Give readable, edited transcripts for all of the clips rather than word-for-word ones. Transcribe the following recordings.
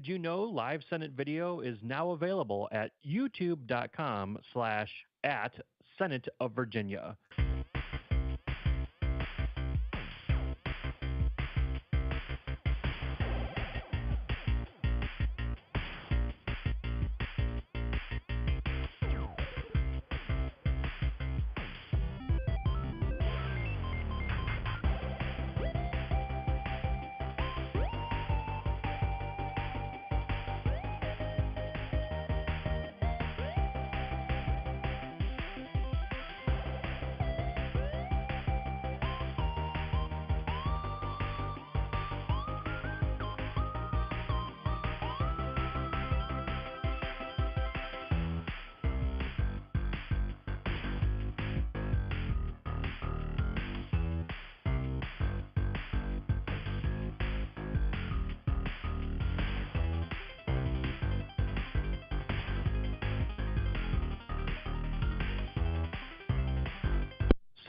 did you know live Senate video is now available at youtube.com/at Senate of Virginia.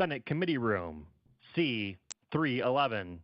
Senate Committee Room, C-311.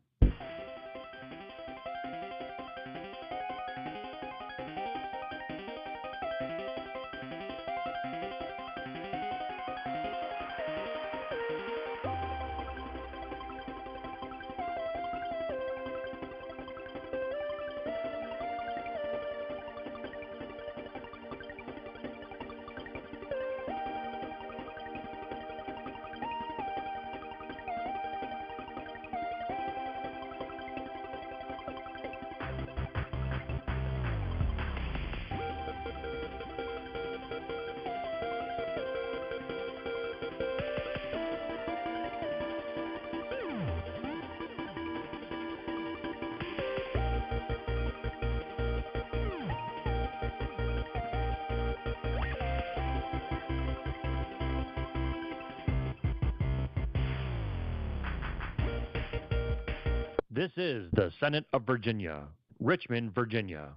This is the Senate of Virginia, Richmond, Virginia.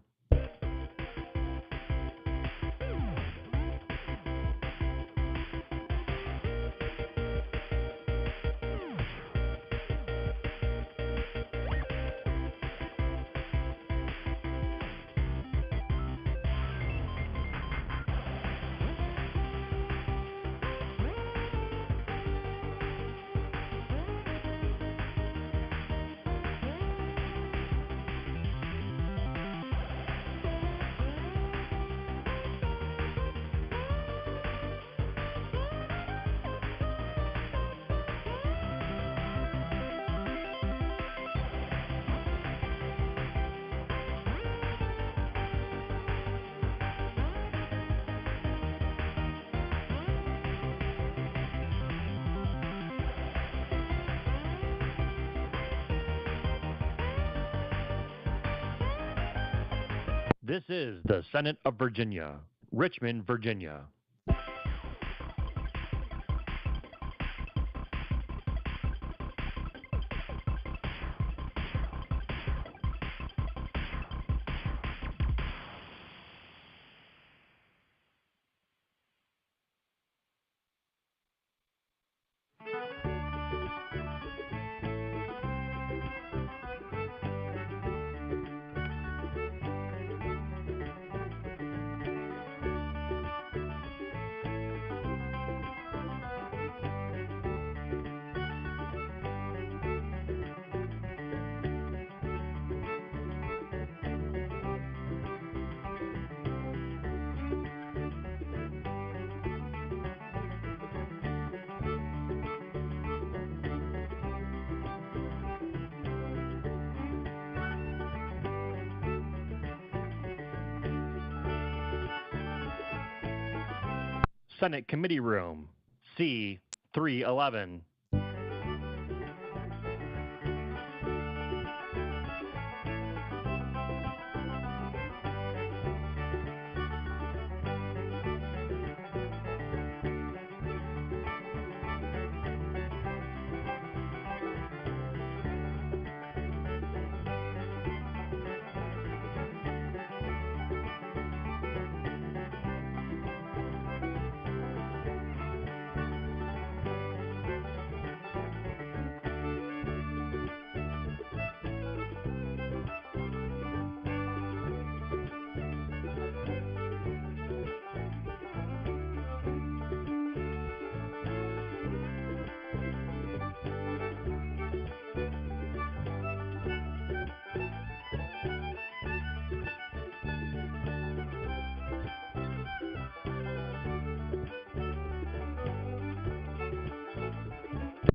This is the Senate of Virginia, Richmond, Virginia. Senate Committee Room, C-311.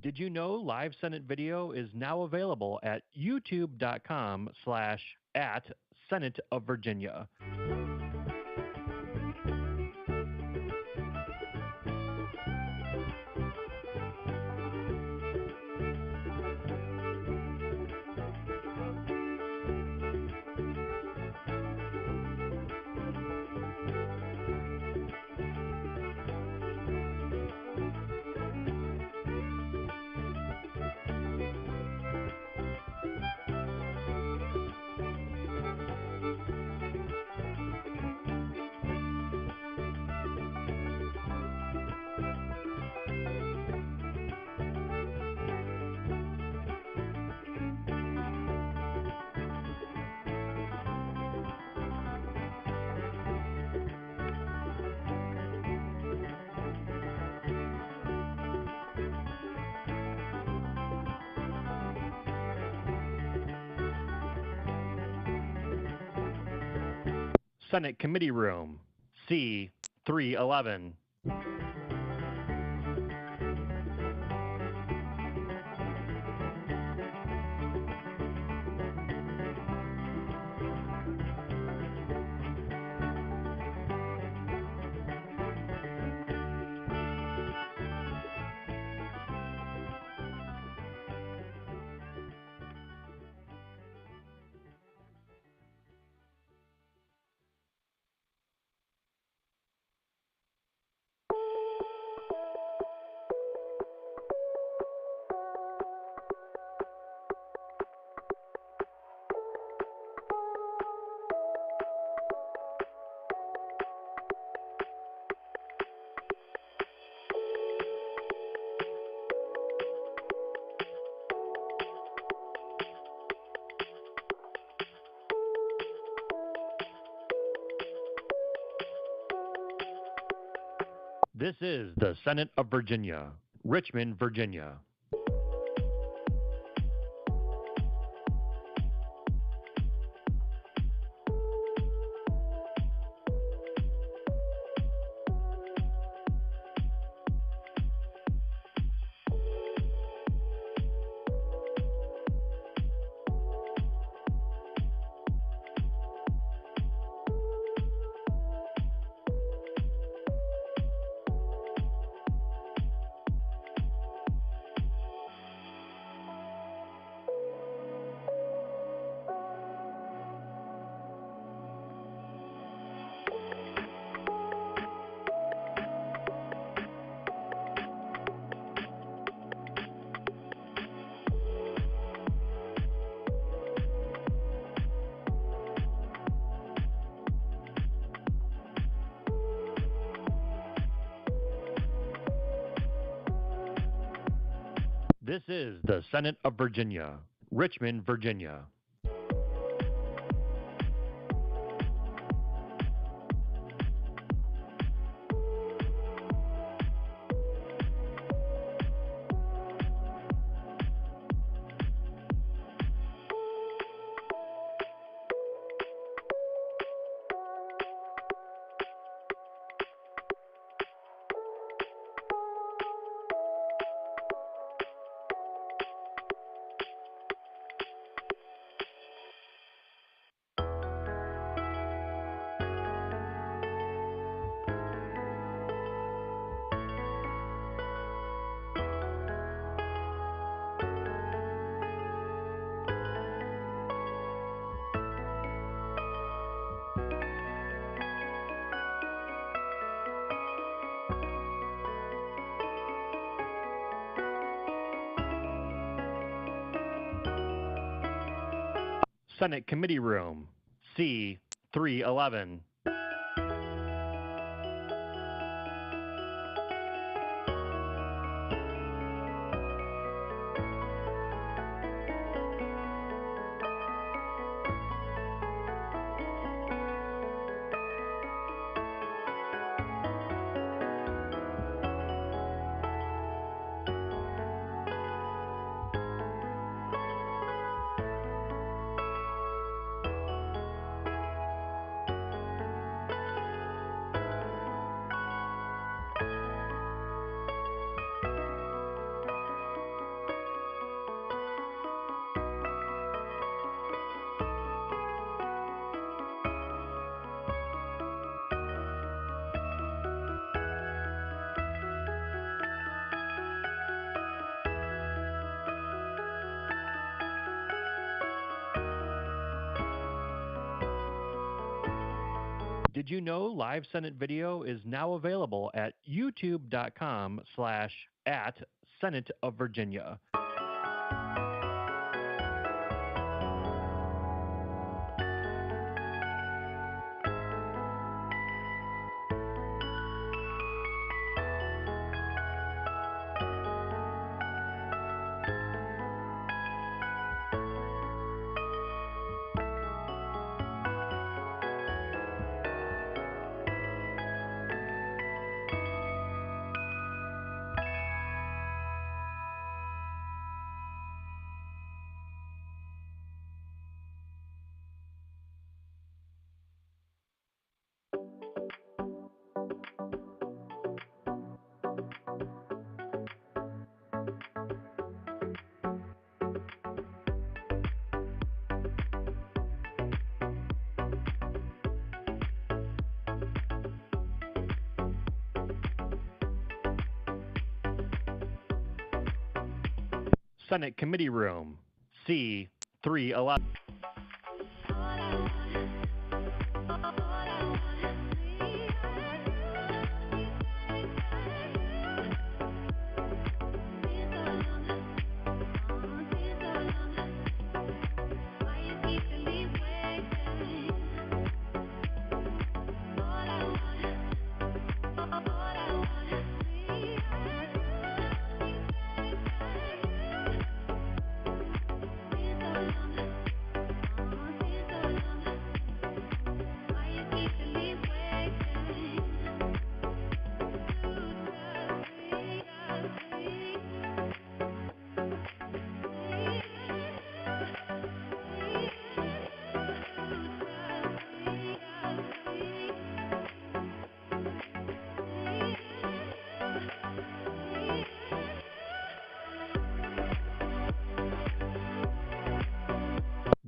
Did you know live Senate video is now available at youtube.com/at Senate of Virginia? Senate Committee Room, C-311. This is the Senate of Virginia, Richmond, Virginia. This is the Senate of Virginia, Richmond, Virginia. Senate Committee Room, C-311. Did you know live Senate video is now available at youtube.com/@Senate of Virginia. Senate Committee Room, C311.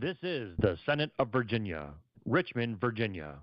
This is the Senate of Virginia, Richmond, Virginia.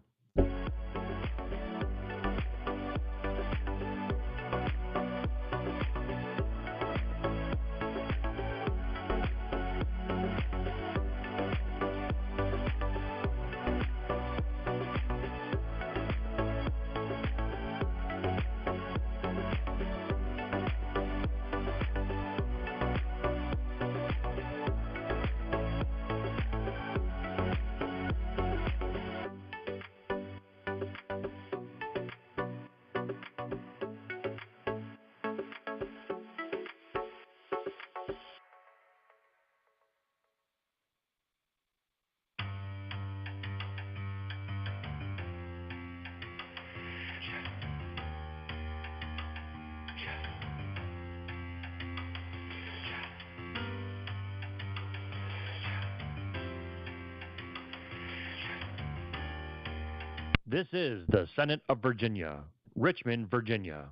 This is the Senate of Virginia, Richmond, Virginia.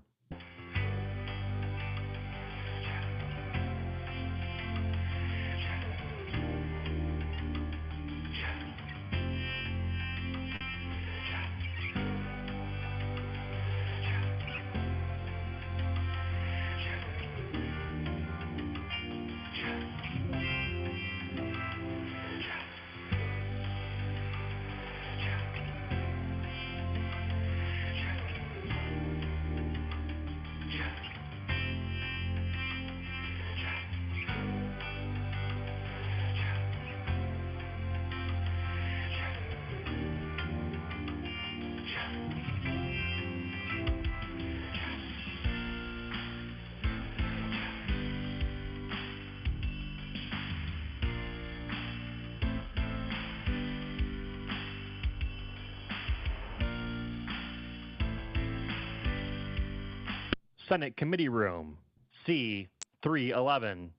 Senate Committee Room, C311.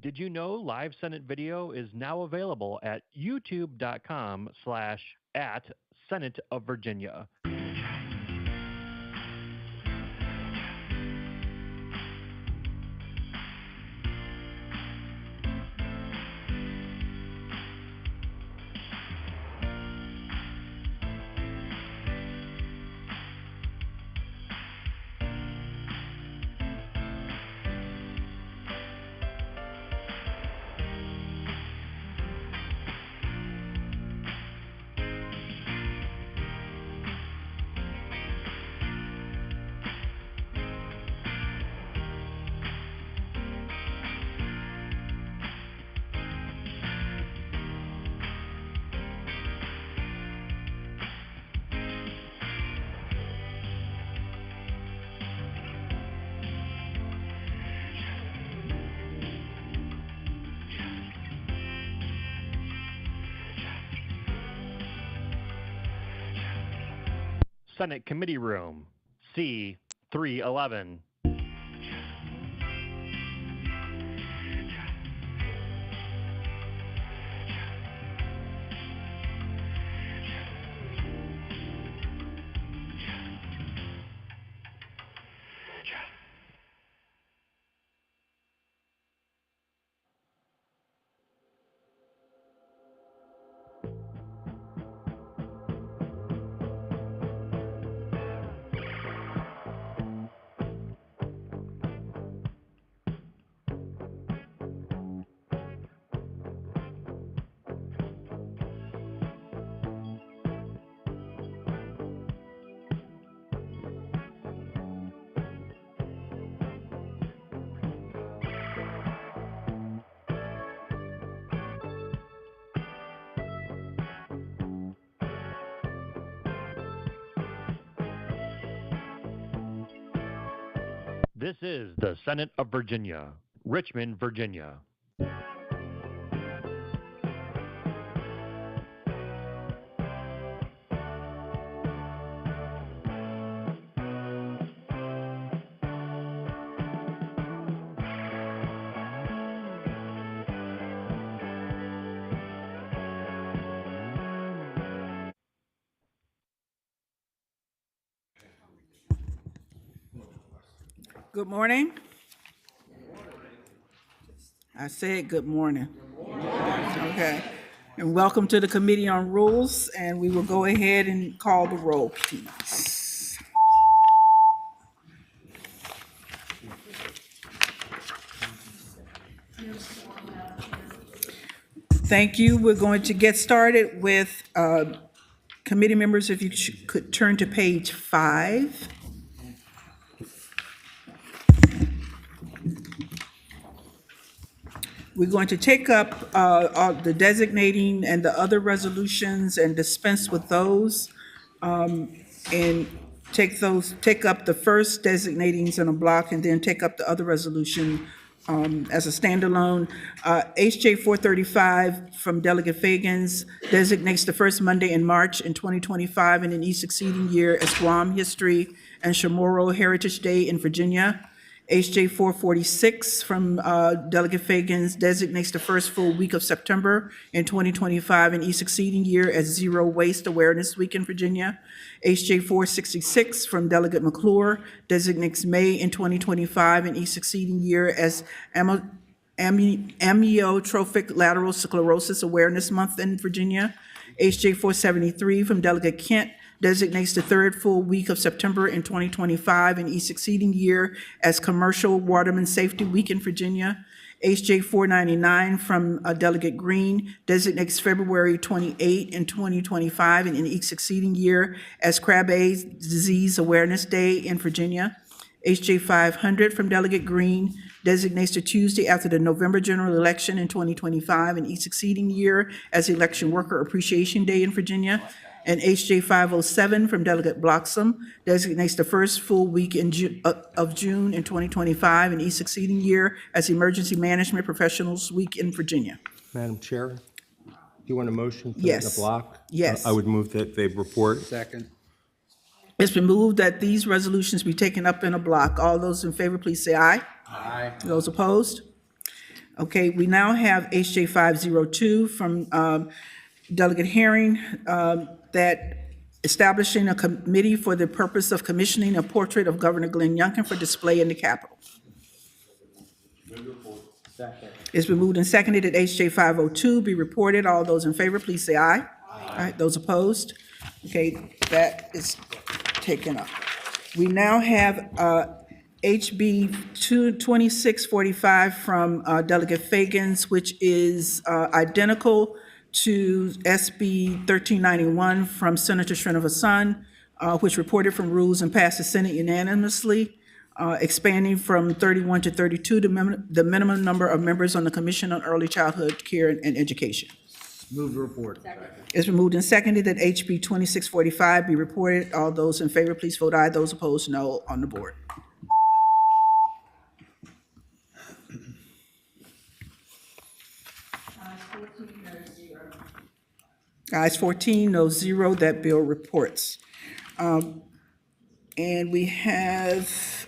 Did you know live Senate video is now available at youtube.com/@Senate of Virginia. Senate Committee Room, C311. This is the Senate of Virginia, Richmond, Virginia. Good morning. I said good morning. Okay. And welcome to the Committee on Rules, and we will go ahead and call the roll, please. Thank you. We're going to get started with committee members, if you could turn to page 5. We're going to take up the designating and the other resolutions and dispense with those, and take up the first designations in a block, and then take up the other resolution as a standalone. HJ 435 from Delegate Fagans designates the first Monday in March in 2025 and in each succeeding year as Guam History and Chamorro Heritage Day in Virginia. HJ 446 from Delegate Fagans designates the first full week of September in 2025 and each succeeding year as Zero Waste Awareness Week in Virginia. HJ 466 from Delegate McClure designates May in 2025 and each succeeding year as Amyotrophic Lateral Sclerosis Awareness Month in Virginia. HJ 473 from Delegate Kent designates the third full week of September in 2025 and each succeeding year as Commercial Waterman Safety Week in Virginia. HJ 499 from Delegate Green designates February 28 in 2025 and in each succeeding year as Krabbe Disease Awareness Day in Virginia. HJ 500 from Delegate Green designates the Tuesday after the November general election in 2025 and each succeeding year as Election Worker Appreciation Day in Virginia. And HJ 507 from Delegate Bloxham designates the first full week of June in 2025 and each succeeding year as Emergency Management Professionals Week in Virginia. Madam Chair, do you want a motion for that in Yes. a block? Yes. I would move that they report. Second. It's been moved that these resolutions be taken up in a block. All those in favor, please say aye. Aye. Those opposed? Okay, we now have HJ 502 from Delegate Herring, that establishing a committee for the purpose of commissioning a portrait of Governor Glenn Youngkin for display in the Capitol. It's been moved and seconded that HJ 502 be reported. All those in favor, please say aye. Aye. Those opposed? Okay, that is taken up. We now have HB 2645 from Delegate Fagans, which is identical to SB 1391 from Senator Srinivasan, which reported from Rules and passed the Senate unanimously, expanding from 31 to 32 the minimum number of members on the Commission on Early Childhood Care and Education. Move the report. It's been moved and seconded that HB 2645 be reported. All those in favor, please vote aye. Those opposed, no on the board. Ayes 14, no 0, that bill reports. And we have,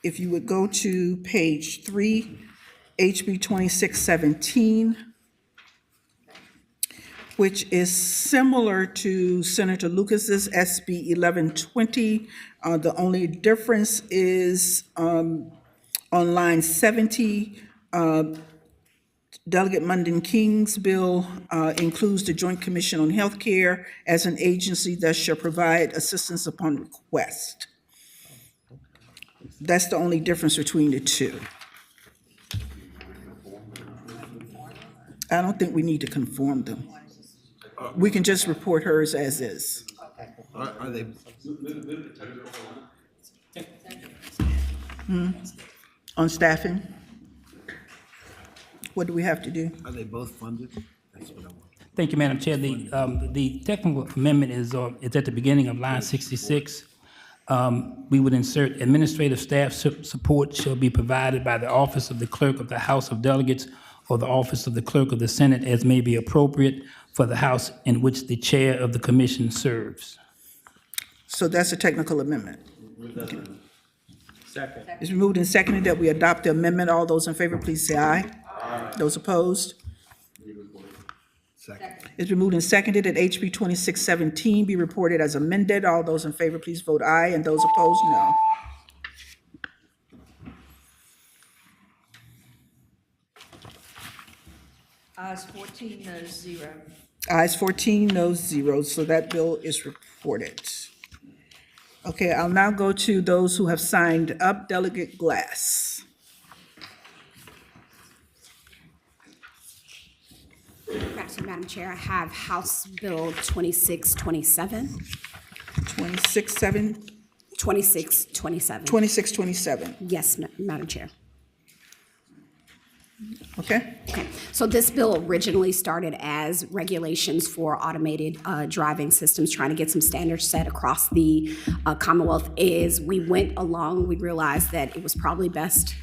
if you would go to page 3, HB 2617, which is similar to Senator Lucas's SB 1120. The only difference is on line 70, Delegate Munden King's bill includes the Joint Commission on Healthcare as an agency that shall provide assistance upon request. That's the only difference between the two. I don't think we need to conform them. We can just report hers as is. Are they, On staffing? What do we have to do? are they both funded? That's what I want. Thank you, Madam Chair. The technical amendment is at the beginning of line 66. We would insert administrative staff support shall be provided by the office of the clerk of the House of Delegates or the office of the clerk of the Senate as may be appropriate for the House in which the chair of the commission serves. So that's a technical amendment. Second. It's been moved and seconded that we adopt the amendment. All those in favor, please say aye. Those opposed? Second. It's been moved and seconded that HB 2617 be reported as amended. All those in favor, please vote aye, and those opposed, no. Ayes 14, no 0. Ayes 14, no 0, so that bill is reported. Okay, I'll now go to those who have signed up. Delegate Glass. Actually, Madam Chair, I have House Bill 2627. 26-7, 2627. 26-27, Yes, Madam Chair. okay? Okay, so this bill originally started as regulations for automated driving systems, trying to get some standards set across the Commonwealth. As we went along, we realized that it was probably best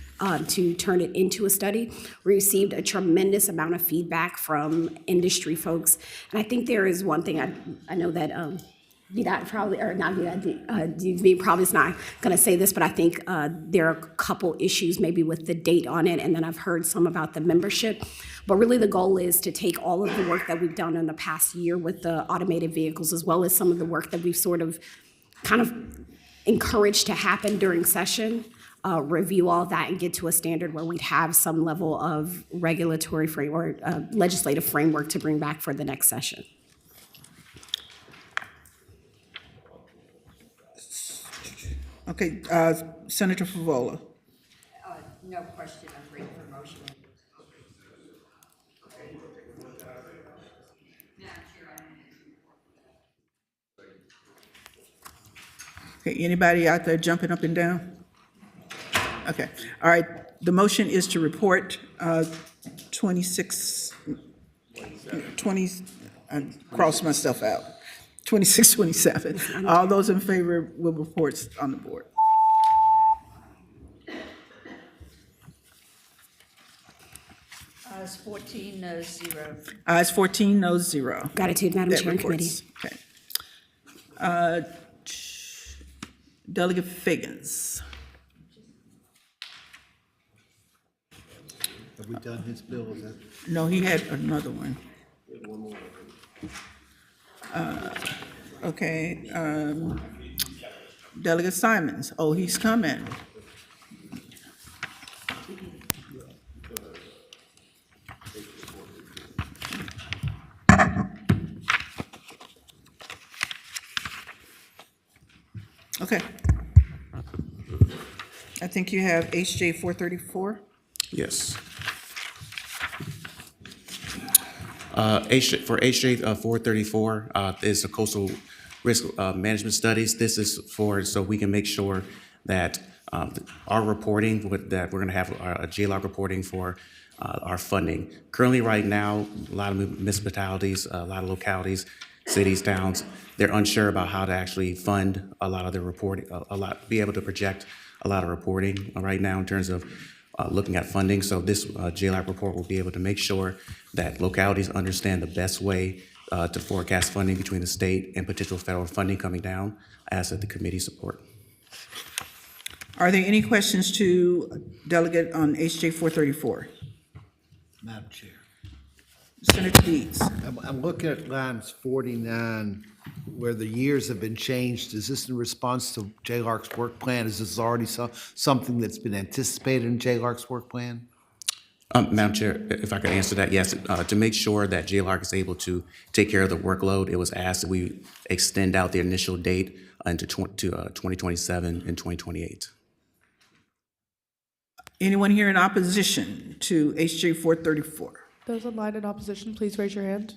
to turn it into a study. We received a tremendous amount of feedback from industry folks. And I think there is one thing I know that VDOT probably, or not VDOT, DV probably is not going to say this, but I think there are a couple issues maybe with the date on it, and then I've heard some about the membership. But really the goal is to take all of the work that we've done in the past year with the automated vehicles, as well as some of the work that we've sort of kind of encouraged to happen during session, review all that and get to a standard where we'd have some level of regulatory framework, legislative framework to bring back for the next session. Okay, Senator Favola. No question, I'm ready for motion. Okay, anybody out there jumping up and down? Okay, all right, the motion is to report 20, I crossed myself out, 26-27. All those in favor will report on the board. Ayes 14, no 0. Ayes 14, no 0. Gratitude, Madam That Chair and Committee. reports. Okay. Delegate Figgins. Have we done his bill? Is that? No, he had another one. Okay, Delegate Simons, oh, he's coming. Okay. I think you have HJ 434. Yes. For HJ 434 is the coastal risk management studies. This is for, so we can make sure that our reporting, that we're going to have a JLOG reporting for our funding. Currently, right now, a lot of municipalities, a lot of localities, cities, towns, they're unsure about how to actually fund a lot of their reporting, be able to project a lot of reporting right now in terms of looking at funding. So this JLAC report will be able to make sure that localities understand the best way to forecast funding between the state and potential federal funding coming down, as at the committee support. Are there any questions to Delegate on HJ 434? Madam Chair. Senator Deeds. I'm looking at lines 49, where the years have been changed. Is this in response to JLARC's work plan? Is this already something that's been anticipated in JLARC's work plan? Madam Chair, if I could answer that, yes. To make sure that JLARC is able to take care of the workload, it was asked that we extend out the initial date into 2027 and 2028. Anyone here in opposition to HJ 434? Those online in opposition, please raise your hand.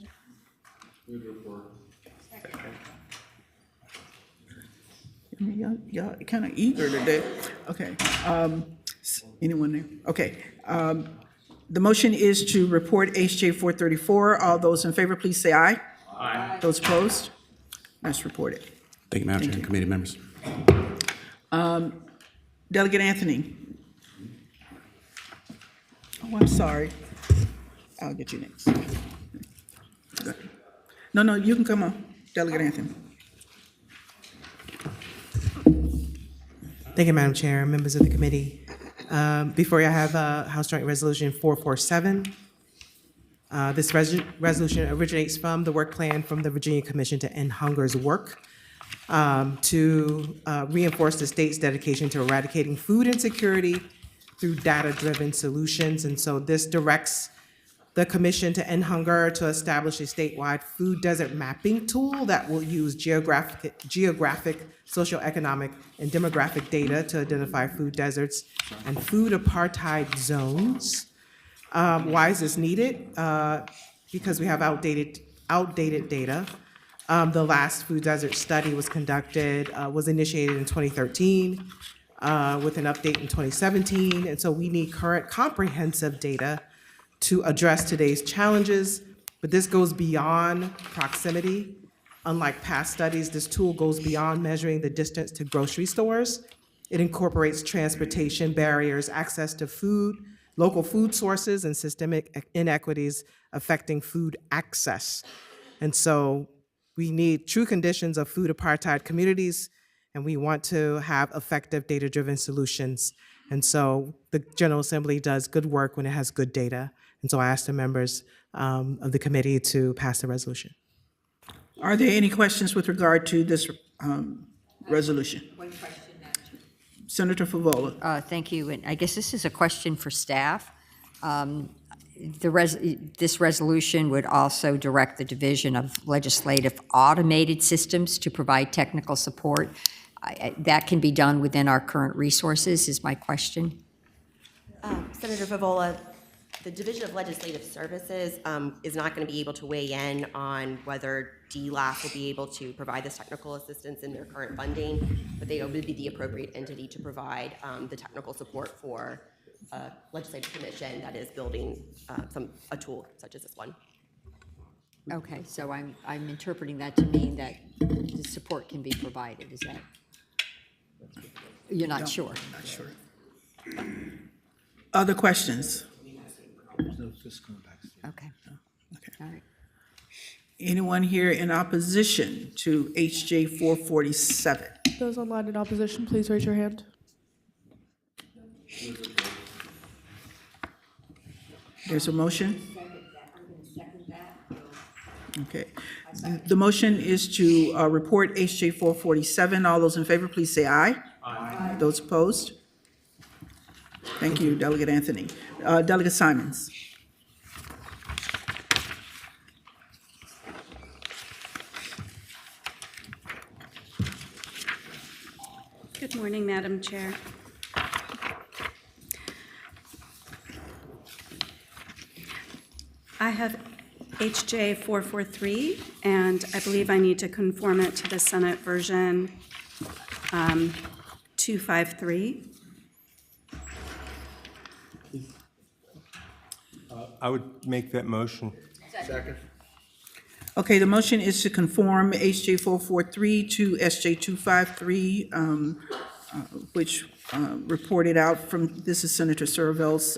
Y'all kind of eager today. Okay. Anyone there? Okay. The motion is to report HJ 434. All those in favor, please say aye. Aye. Those opposed? That's reported. Thank you, Madam Chair and committee members. Delegate Anthony. Oh, I'm sorry. I'll get you next. No, you can come on, Delegate Anthony. Thank you, Madam Chair, members of the committee. Before you, I have House Joint Resolution 447. This resolution originates from the work plan from the Virginia Commission to End Hunger's work to reinforce the state's dedication to eradicating food insecurity through data-driven solutions. And so this directs the Commission to End Hunger to establish a statewide food desert mapping tool that will use geographic, socioeconomic, and demographic data to identify food deserts and food apartheid zones. Why is this needed? Because we have outdated data. The last food desert study was initiated in 2013 with an update in 2017. And so we need current comprehensive data to address today's challenges, but this goes beyond proximity. Unlike past studies, this tool goes beyond measuring the distance to grocery stores. It incorporates transportation barriers, access to food, local food sources, and systemic inequities affecting food access. And so we need true conditions of food apartheid communities, and we want to have effective data-driven solutions. And so the General Assembly does good work when it has good data. And so I ask the members of the committee to pass the resolution. Are there any questions with regard to this resolution? One question, Madam Chair. Senator Favola. Thank you, and I guess this is a question for staff. This resolution would also direct the Division of Legislative Automated Systems to provide technical support. That can be done within our current resources, is my question. Senator Favola, the Division of Legislative Services is not going to be able to weigh in on whether DLAS will be able to provide this technical assistance in their current funding, but they would be the appropriate entity to provide the technical support for a legislative commission that is building a tool such as this one. Okay, so I'm interpreting that to mean that the support can be provided, is that? You're not sure? Not sure. Other questions? Okay. Okay. All right. Anyone here in opposition to HJ 447? Those online in opposition, please raise your hand. There's a motion? Okay. The motion is to report HJ 447. All those in favor, please say aye. Aye. Those opposed? Thank you, Delegate Anthony. Delegate Simons. Good morning, Madam Chair. I have HJ 443, and I believe I need to conform it to the Senate version 253. I would make that motion. Okay, the motion is to conform HJ 443 to SJ 253, which reported out from, this is Senator Serville's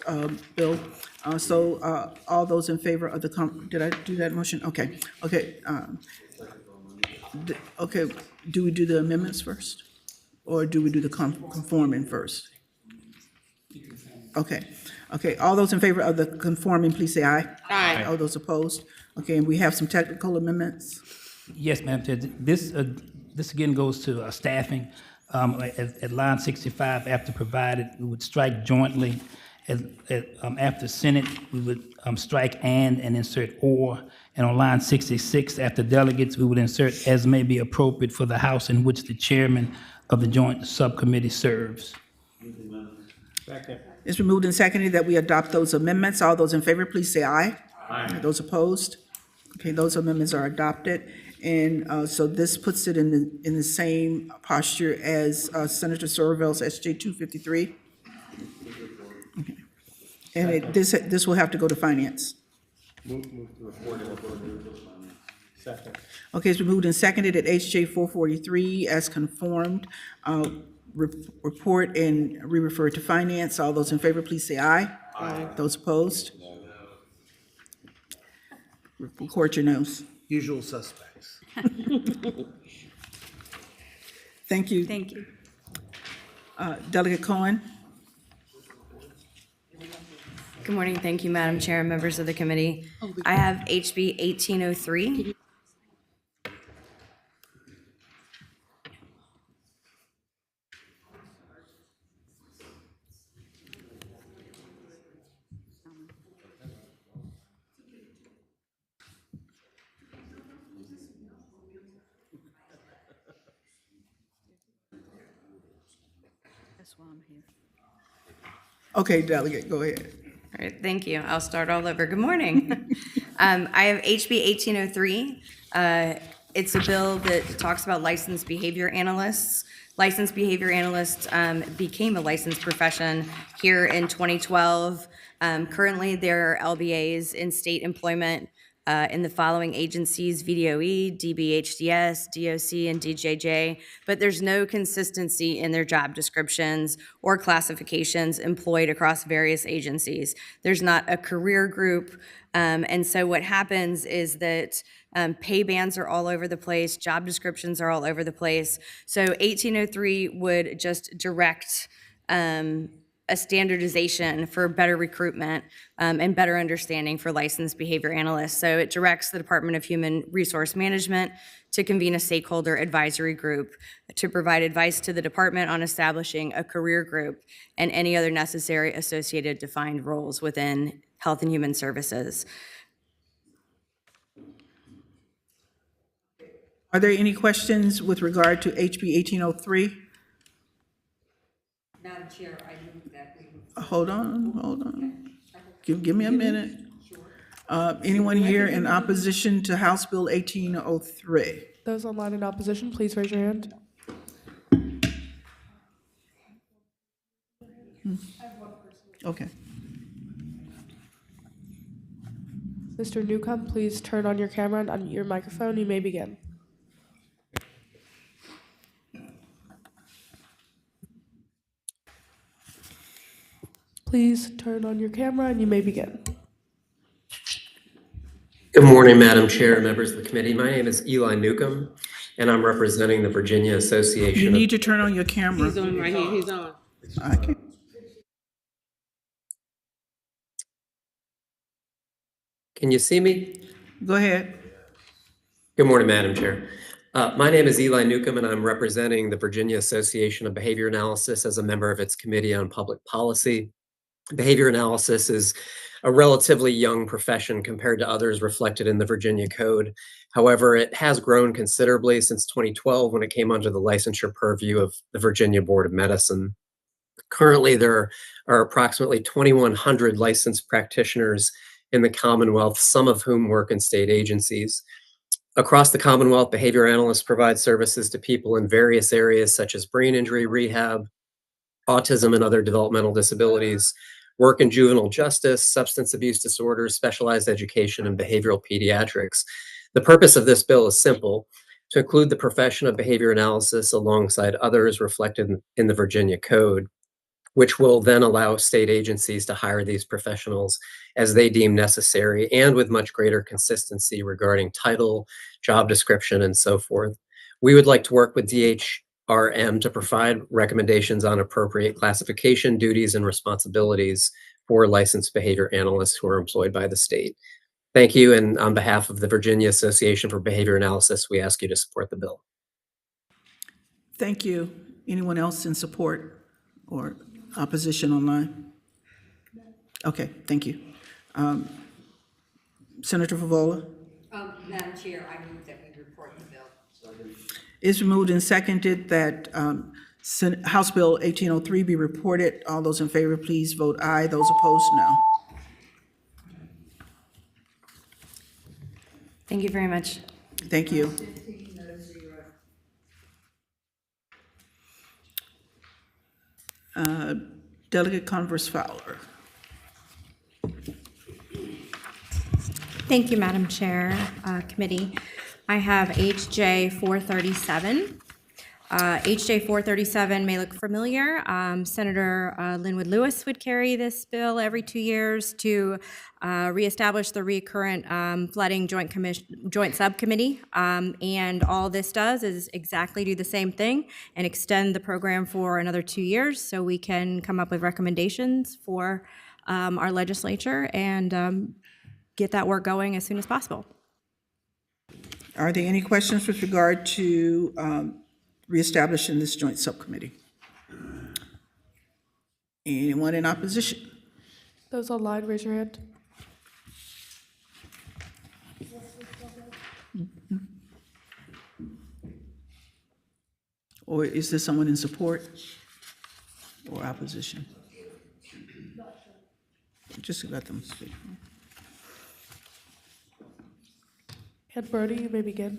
bill. So all those in favor of the, did I do that motion? Okay, okay. Okay, do we do the amendments first? Or do we do the conforming first? Okay, okay. All those in favor of the conforming, please say aye. Aye. All those opposed? Okay, and we have some technical amendments. Yes, Madam Chair. This again goes to staffing. At line 65, after provided, we would strike jointly. After Senate, we would strike and insert or. And on line 66, after delegates, we would insert as may be appropriate for the House in which the chairman of the joint subcommittee serves. Second. It's been moved and seconded that we adopt those amendments. All those in favor, please say aye. Aye. Those opposed? Okay, those amendments are adopted. And so this puts it in the same posture as Senator Serville's SJ 253. Okay. And this will have to go to finance. Second. Okay, it's been moved and seconded at HJ 443 as conformed. Report and re-refer to finance. All those in favor, please say aye. Aye. Those opposed? Record your noes. Usual suspects. Thank you. Thank you. Delegate Cohen. Good morning. Thank you, Madam Chair and members of the committee. I have HB 1803. Okay, Delegate, go ahead. All right, thank you. I'll start all over. Good morning. I have HB 1803. It's a bill that talks about licensed behavior analysts. Licensed behavior analysts became a licensed profession here in 2012. Currently, there are LBAs in state employment in the following agencies: VDOE, DBHDS, DOC, and DJJ, but there's no consistency in their job descriptions or classifications employed across various agencies. There's not a career group, and so what happens is that pay bands are all over the place, job descriptions are all over the place. So 1803 would just direct a standardization for better recruitment and better understanding for licensed behavior analysts. So it directs the Department of Human Resource Management to convene a stakeholder advisory group to provide advice to the department on establishing a career group and any other necessary associated defined roles within Health and Human Services. Are there any questions with regard to HB 1803? Madam Chair, I move that we... Hold on. Give me a minute. Anyone here in opposition to House Bill 1803? Those online in opposition, please raise your hand. Okay. Mr. Newcomb, please turn on your camera and unmute your microphone. You may begin. Please turn on your camera and you may begin. Good morning, Madam Chair, members of the committee. My name is Eli Newcomb, and I'm representing the Virginia Association. You need to turn on your camera. He's on right here. He's on. Okay. Can you see me? Go ahead. Good morning, Madam Chair. My name is Eli Newcomb, and I'm representing the Virginia Association of Behavior Analysis as a member of its Committee on Public Policy. Behavior analysis is a relatively young profession compared to others reflected in the Virginia Code. However, it has grown considerably since 2012 when it came under the licensure purview of the Virginia Board of Medicine. Currently, there are approximately 2,100 licensed practitioners in the Commonwealth, some of whom work in state agencies. Across the Commonwealth, behavior analysts provide services to people in various areas such as brain injury rehab, autism and other developmental disabilities, work in juvenile justice, substance abuse disorders, specialized education, and behavioral pediatrics. The purpose of this bill is simple: to include the profession of behavior analysis alongside others reflected in the Virginia Code, which will then allow state agencies to hire these professionals as they deem necessary and with much greater consistency regarding title, job description, and so forth. We would like to work with DHRM to provide recommendations on appropriate classification, duties, and responsibilities for licensed behavior analysts who are employed by the state. Thank you, and on behalf of the Virginia Association for Behavior Analysis, we ask you to support the bill. Thank you. Anyone else in support or opposition online? Okay, thank you. Senator Favola? Madam Chair, I move that we report the bill. It's been moved and seconded that House Bill 1803 be reported. All those in favor, please vote aye. Those opposed, no. Thank you very much. Thank you. Delegate Converse Fowler. Thank you, Madam Chair, Committee. I have HJ 437. HJ 437 may look familiar. Senator Linwood Lewis would carry this bill every 2 years to reestablish the recurrent flooding joint subcommittee. And all this does is exactly do the same thing and extend the program for another 2 years so we can come up with recommendations for our legislature and get that work going as soon as possible. Are there any questions with regard to reestablishing this joint subcommittee? Anyone in opposition? Those online, raise your hand. Or is there someone in support or opposition? Just let them speak. And Brody, you may begin.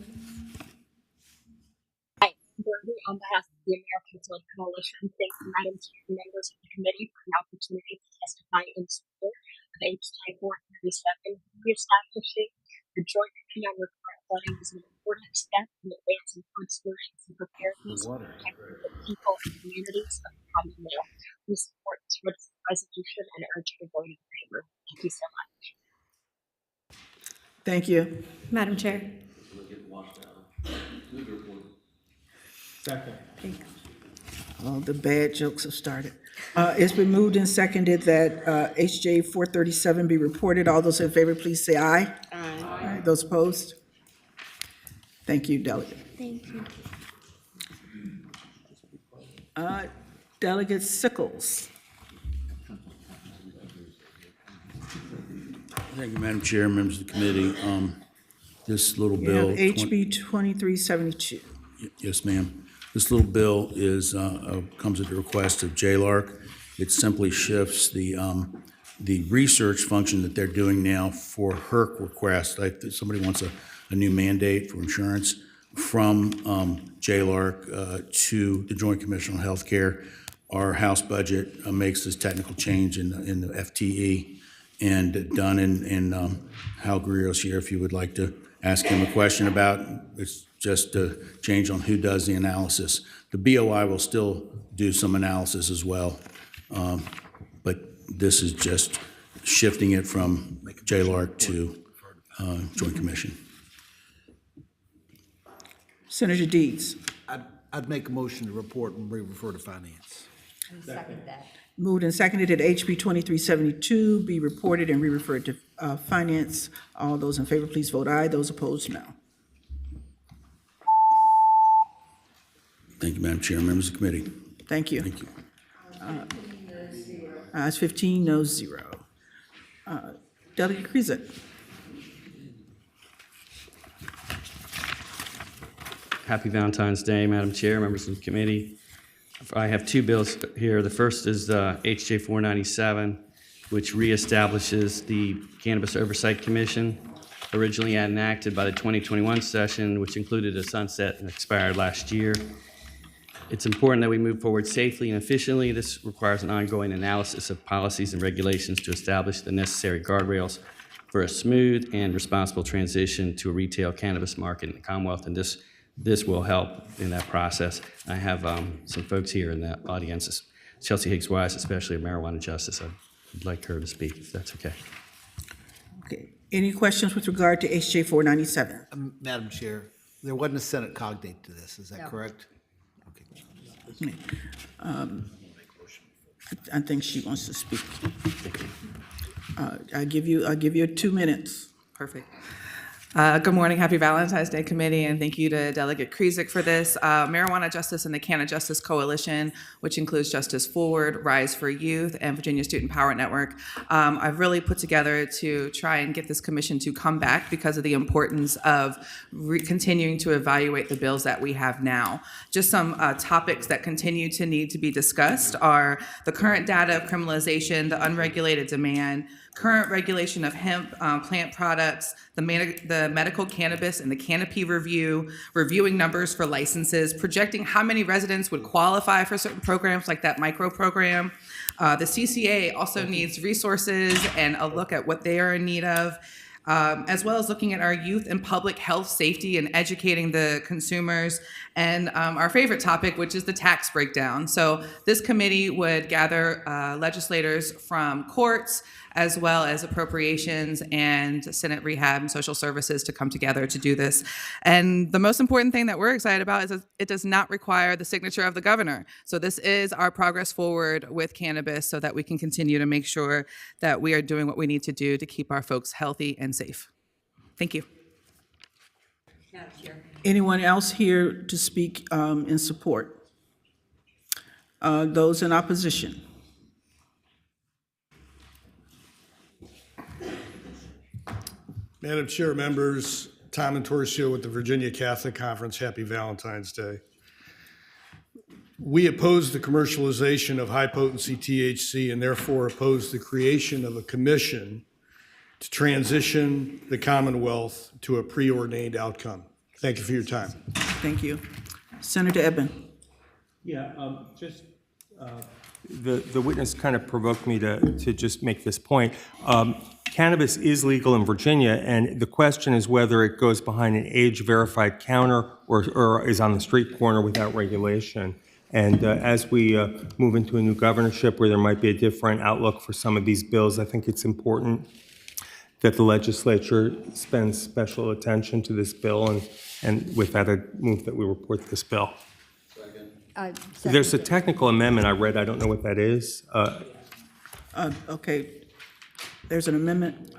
Hi, Brody, on behalf of the American Flood Coalition, thank you, Madam Chair, and members of the committee for the opportunity to testify in support of HJ 437, reestablishing the Joint Committee on Recurrent Flooding is an important step in advancing flood stewardship and preparedness for protecting the people and communities of the Commonwealth. We support this resolution and urge you to vote in favor. Thank you so much. Thank you. Madam Chair. Second. All the bad jokes have started. It's been moved and seconded that HJ 437 be reported. All those in favor, please say aye. Aye. Those opposed? Thank you, Delegate. Thank you. Delegate Sickles. Thank you, Madam Chair, members of the committee. This little You bill. have HB 2372. Yes, ma'am. This little bill is, comes at the request of JLARC. It simply shifts the research function that they're doing now for HERC request. Like if somebody wants a new mandate for insurance from JLARC to the Joint Commission on Healthcare. Our House budget makes this technical change in the FTE and done in Hal Grillos here. If you would like to ask him a question about, it's just a change on who does the analysis. The BOI will still do some analysis as well, but this is just shifting it from JLARC to Joint Commission. Senator Deeds. I'd make a motion to report and refer to finance. Second that. Moved and seconded that HB 2372 be reported and re-referred to Finance. All those in favor, please vote aye. Those opposed, no. Thank you, Madam Chair, members of the committee. Thank you. Thank you. Ayes 15, no 0. Delegate Krizek. Happy Valentine's Day, Madam Chair, members of the committee. I have two bills here. The first is HJ 497, which reestablishes the Cannabis Oversight Commission, originally enacted by the 2021 session, which included a sunset and expired last year. It's important that we move forward safely and efficiently. This requires an ongoing analysis of policies and regulations to establish the necessary guardrails for a smooth and responsible transition to a retail cannabis market in the Commonwealth, and this will help in that process. I have some folks here in the audience, Chelsea Higgs-Wise, especially a marijuana justice. I'd like her to speak, if that's okay. Okay. Any questions with regard to HJ 497? Madam Chair, there wasn't a Senate cognate to this, is that No. correct? I think she wants to speak. I'll give you 2 minutes. Perfect. Good morning, happy Valentine's Day Committee, and thank you to Delegate Krizek for this. Marijuana Justice and the Canna Justice Coalition, which includes Justice Forward, Rise for Youth, and Virginia Student Power Network, I've really put together to try and get this commission to come back because of the importance of continuing to evaluate the bills that we have now. Just some topics that continue to need to be discussed are the current data of criminalization, the unregulated demand, current regulation of hemp plant products, the medical cannabis and the canopy review, reviewing numbers for licenses, projecting how many residents would qualify for certain programs like that micro program. The CCA also needs resources and a look at what they are in need of, as well as looking at our youth and public health safety and educating the consumers, and our favorite topic, which is the tax breakdown. So this committee would gather legislators from courts, as well as appropriations and Senate Rehab and Social Services to come together to do this. And the most important thing that we're excited about is that it does not require the signature of the governor. So this is our progress forward with cannabis so that we can continue to make sure that we are doing what we need to do to keep our folks healthy and safe. Thank you. Anyone else here to speak in support? Those in opposition? Madam Chair, members, Tom and Torcio with the Virginia Catholic Conference, happy Valentine's Day. We oppose the commercialization of high-potency THC and therefore oppose the creation of a commission to transition the Commonwealth to a preordained outcome. Thank you for your time. Thank you. Senator Eben. Yeah, the witness kind of provoked me to just make this point. Cannabis is legal in Virginia, and the question is whether it goes behind an age-verified counter or is on the street corner without regulation. And as we move into a new governorship where there might be a different outlook for some of these bills, I think it's important that the legislature spends special attention to this bill, and with that, I move that we report this bill. There's a technical amendment I read. I don't know what that is. Okay. There's an amendment.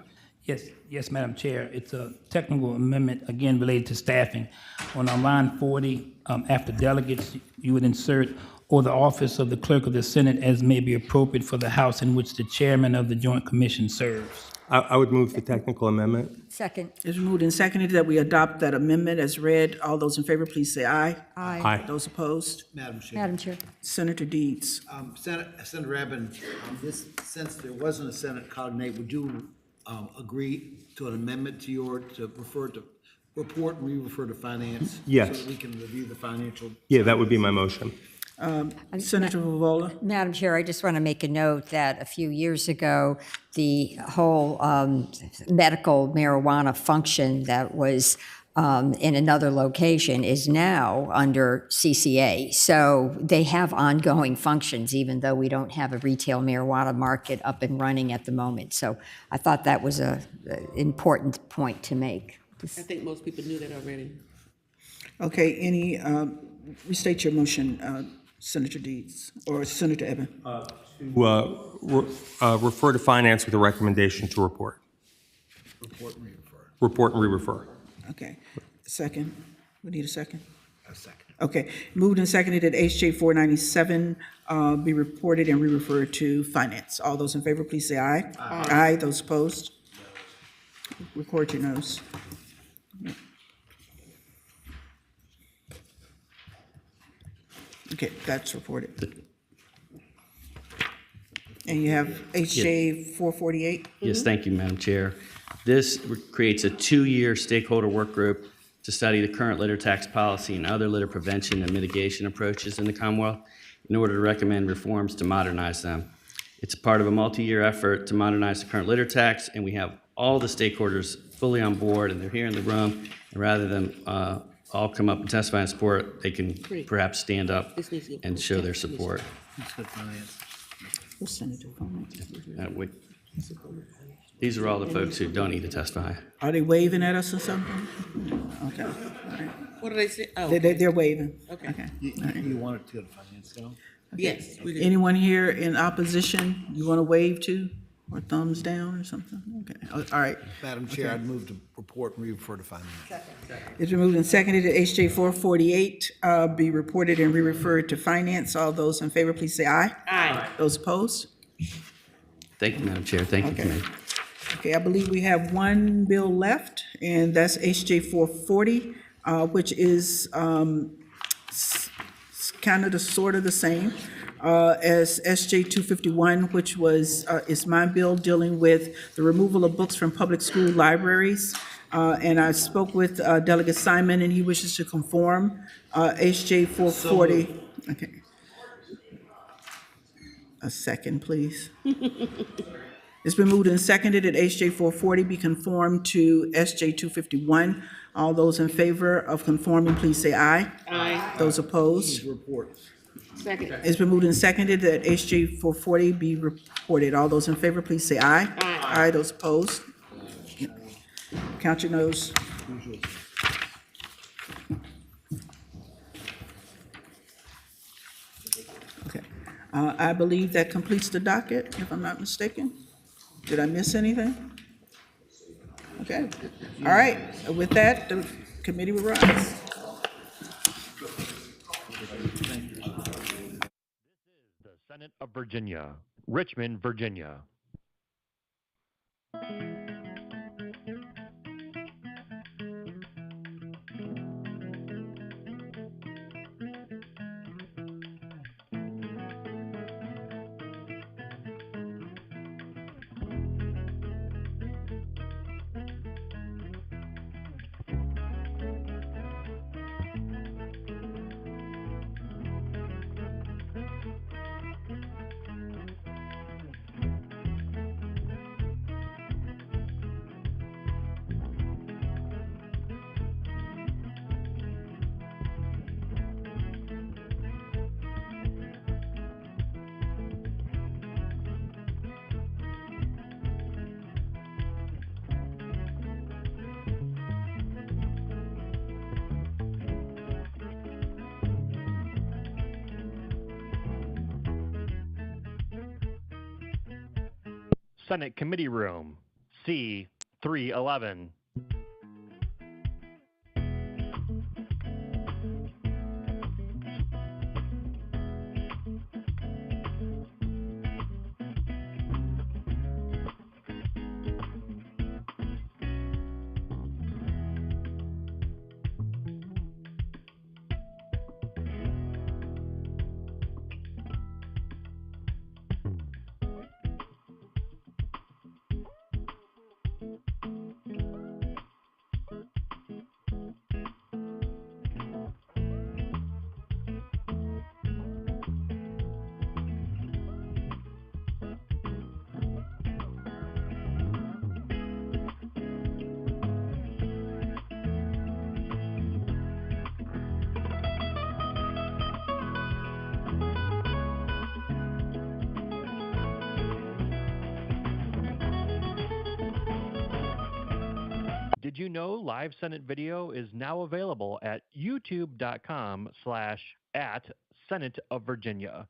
Yes, Madam Chair. It's a technical amendment, again, related to staffing. On line 40, after delegates, you would insert, or the office of the clerk of the Senate as may be appropriate for the House in which the chairman of the Joint Commission serves. I would move the technical amendment. Second. It's moved and seconded that we adopt that amendment as read. All those in favor, please say aye. Aye. Aye. Those opposed? Madam Chair. Madam Chair. Senator Deeds. Senator Eben, since there wasn't a Senate cognate, would you agree to an amendment to refer to report and re-refer to finance? Yes. So that we can review the financial. Yeah, that would be my motion. Senator Vivola. Madam Chair, I just want to make a note that a few years ago, the whole medical marijuana function that was in another location is now under CCA. So they have ongoing functions, even though we don't have a retail marijuana market up and running at the moment. So I thought that was an important point to make. I think most people knew that already. Okay, restate your motion, Senator Deeds or Senator Eben? Refer to finance with a recommendation to report. Report and re-refer. Okay. Second. We need a second. A second. Okay. Moved and seconded that HJ 497 be reported and re-referred to finance. All those in favor, please say aye. Aye. Those opposed? Record your noes. Okay, that's reported. And you have HJ 448? Yes, thank you, Madam Chair. This creates a 2-year stakeholder work group to study the current litter tax policy and other litter prevention and mitigation approaches in the Commonwealth in order to recommend reforms to modernize them. It's a part of a multi-year effort to modernize the current litter tax, and we have all the stakeholders fully on board, and they're here in the room. And rather than all come up and testify in support, they can perhaps stand up and show their support. These are all the folks who don't need to testify. Are they waving at us or something? Okay. All right. What did they say? Oh, They're waving. okay. Okay. You want it to go to finance, go? Yes, we did. Anyone here in opposition, you want to wave to, or thumbs down or something? Okay, all right. Madam Chair, I'd move to report and re-refer to finance. It's been moved and seconded that HJ 448 be reported and re-referred to finance. All those in favor, please say aye. Aye. Those opposed? Thank you, Madam Chair. Thank you, Committee. Okay, I believe we have one bill left, and that's HJ 440, which is kind of sort of the same as SJ 251, which is my bill dealing with the removal of books from public school libraries. And I spoke with Delegate Simon, and he wishes to conform HJ 440. Okay. A second, please. It's been moved and seconded that HJ 440 be conformed to SJ 251. All those in favor of conforming, please say aye. Aye. Those opposed? Report. Second. It's been moved and seconded that HJ 440 be reported. All those in favor, please say aye. Aye. Aye. Those opposed? Count your noes. Okay. I believe that completes the docket, if I'm not mistaken. Did I miss anything? Okay. All right. With that, the committee will rise. The Senate of Virginia, Richmond, Virginia. Senate Committee Room, C-311. Did you know live Senate video is now available at youtube.com/@Senate Senate of Virginia.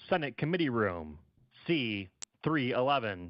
Senate Committee Room, C-311.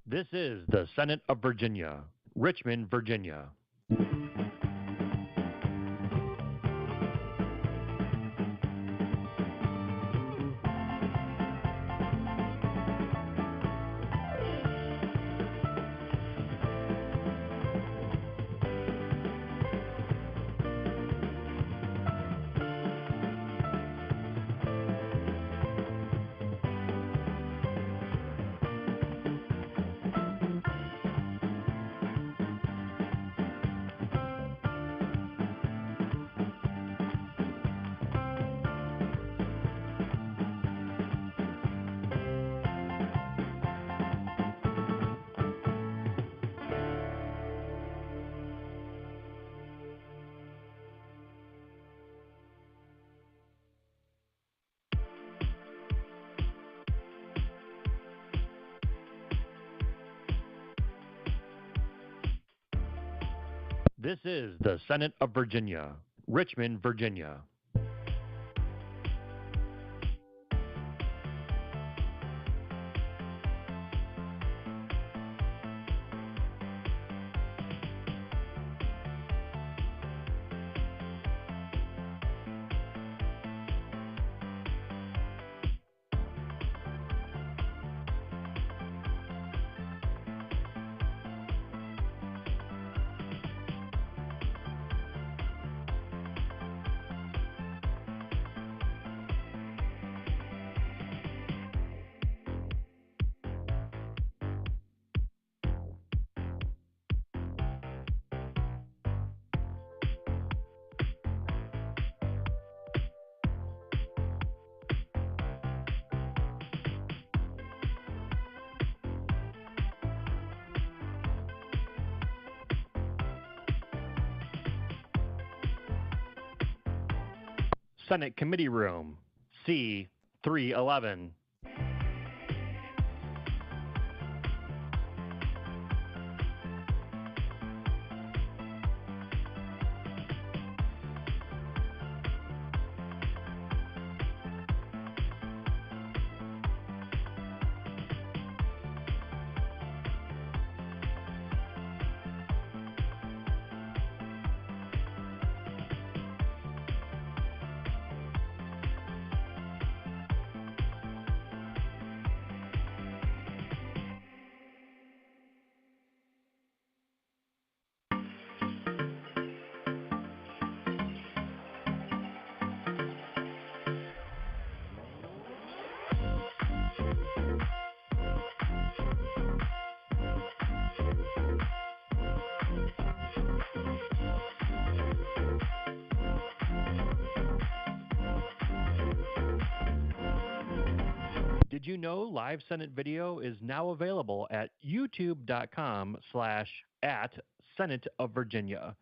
This is the Senate of Virginia, Richmond, Virginia. This is the Senate of Virginia, Richmond, Virginia. Senate Committee Room, C-311. Did you know live Senate video is now available at youtube.com/@Senate of Virginia?